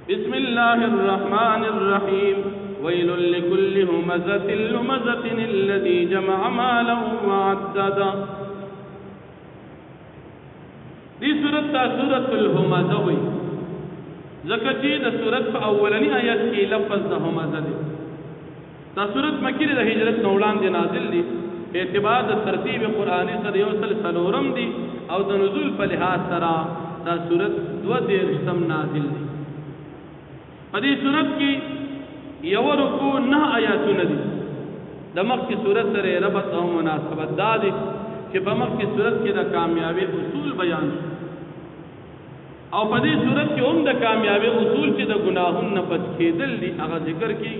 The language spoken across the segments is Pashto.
بسم الله الرحمن الرحيم ويل لكل همزة لمزة الذي جمع مالا وعددا. دی سورت تا سورت الهمزه وی ځکه چې د سورت په اولنی آیت کې لفظ د همزه دی. دا سورت مکی د هجرت نه وړاندې نازل دی. په اعتبار د ترتیب قرآنی سره یو سل څلورم دی او د نزول په لحاظ سره دا سورت 22 نازل دی. په دې سورت کې یو رکوع 9 آیاتونه دي. د مخکې سورت سره ربط او مناسبت دا دی چې په مخکې سورت کې د کامیابی اصول بیان شو او په دې سورت کې هم د کامیابی اصول چې د ګناهونو نه بچ کېدل دي هغه ذکر کړي.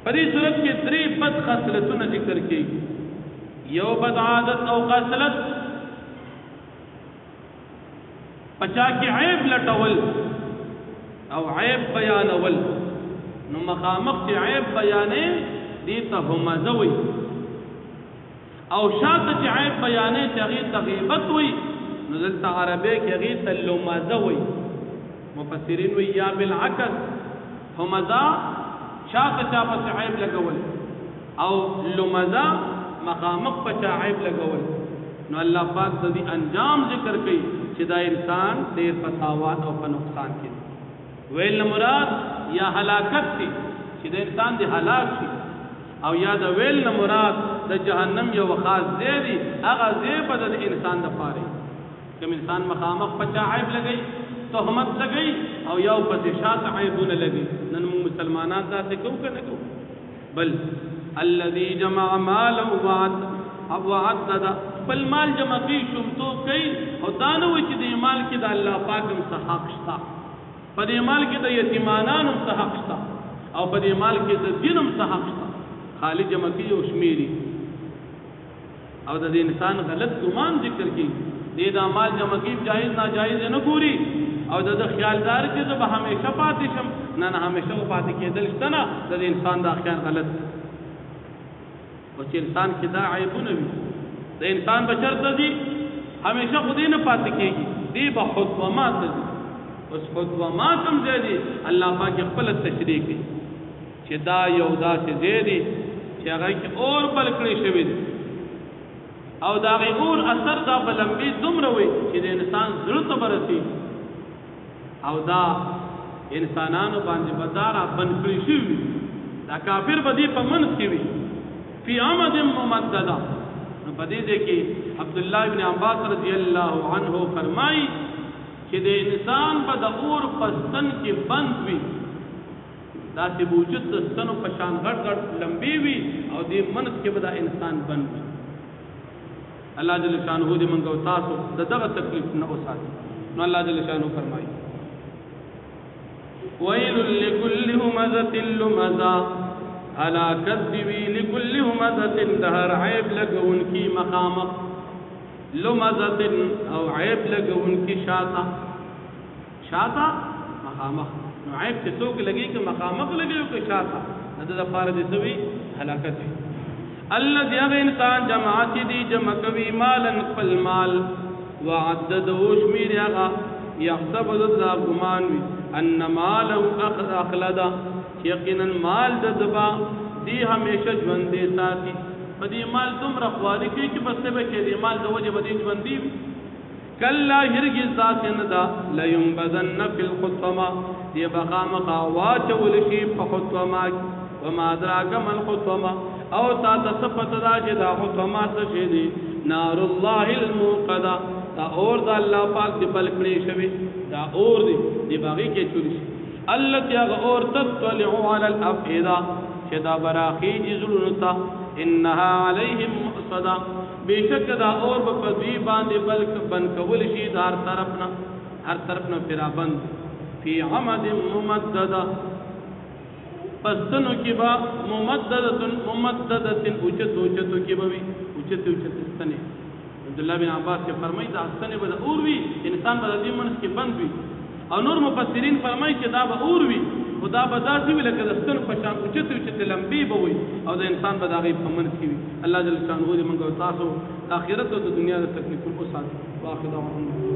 په دې صورت کې درې بد خصلتونه ذکر کیږي. یو بد عادت او خصلت پچا کې عیب لټول او عیب بیانول. نو مخامخ چې عیب بیانې دې ته همزه وي او شاته چې عیب بیانې چې هغې ته غیبت وي نو دلته عربی کې هغې ته لمزه وي. مفسرین وي یا بالعکس همزه شاته چا پس عیب لګول او لمزه مخامخ پچا عیب لګول. نو الله پاک د دې انجام ذکر کوي چې دا انسان ډېر په تاوان او په نقصان کې دی. ویل مراد یا هلاکت دی چې د انسان دی هلاک شي او یا د ویل مراد د جهنم یو خاص ځای دی هغه ځای به د انسان دپاره کوم انسان مخامخ پچا عیب لګوي تهمت لګوي او یو پسې شاته عیبونه لګوي. نن موږ مسلمانان داسې کوو که نه کوو؟ بل الذي جمع مالا وعدد خپل مال جمع کوي شمتوب کوي او دا نه وایي چې دې مال کې د الله پاک هم څه حق شته، په دې مال کې د یتیمانانو هم څه حق شته او په دې مال کې د دین هم څه حق شته. خالی جمع کوي او شمیري او د دې انسان غلط ګمان ذکر کوي. دې دا مال جمع کوي جایز ناجایز نه ګوري او د خیالدار چې زه به همیشه پاتې شم. نه همیشه پاتې کېدل شته نه. د انسان دا خیال غلط او چې انسان کې دا عیبونه وي د انسان به چېرته ځي همیشه خو دې نه پاتې کېږي دې به حطوما ته ځي. اوس حطوما کوم ځای دی الله پاک خپله تشریح کوي چې دا یو داسې ځای دی چې هغه کې اور بل کړی شوی دی او د هغې اور اثر دا به لمبې دومره وي چې د انسان زړه ته به رسېږي او دا انسانانو باندې به دا را بند کړي شوي وي. دا کافر به دې په منځ کې وي فی عمد ممدده. نو په دې ځای کې عبدالله ابن عباس رضی الله عنه فرمایي چې د انسان به د اور په ستن کې بند وي داسې به وجود د ستنو په شان غټ غټ لمبې وي او دې منځ کې به دا انسان بند وي. الله جل شانه دې موږ او تاسو د دغه تکلیف نه وساتي. نو الله جل شانه فرمایي ويل لكل همزة لمزة هلاکت دیوی لكل همزة دهر عیب لگون کی مخامق لمزة او عیب لگون کی شاتا مخامق. نو عیب چې څوک لګي که مخامق لګي او که شاته د دپاره دې څه وي هلاکت وي. الذي هغه انسان جماعت دی جمع کوي مالا خپل مال وعدد وشمیر هغه یحسب دا ګمان وي ان ماله اخلدا یقینا مال د دبا دی همیشه ژوندې ساتي. په دې مال دومره خواري کوي چې بس به کې دې مال د وجې به دې ژوندي وي. کلا هرګز داسې نه ده لیمبذن فی الحطمه دې به خامخا واچول شي په حطمه وما ادراک ما الحطمه او تا ته څه پته ده چې دا حطمه څه شی دی؟ نار الله الموقده دا اور د الله پاک دی بل کړی شوی دا اور دی دی باغی کې چولی شي. التي اور تطلع على الافئده چې دا براخیږي زړونو ته انها علیهم مؤصده بشک دا اور په دوی باندې بلک بند کول شي د هر طرف نه پیرا بند فی عمد ممدده پستنو کې با ممدده اوچتو کې به وي اوچت ستنې. عبدالله بن عباس کې فرمایي دا ستنې به د اور وي انسان به د دې منځ کې بند وي او نور مفسرین فرمایي چې دا به اور وي خو دا به داسې وي لکه د ستنو په شان اوچتې لمبې به وي او د انسان به د هغې په منځ کې وي. الله جل شانه دې موږ او تاسو د آخرت او د دنیا د تکلیفونو وساتي. واخر دعوانا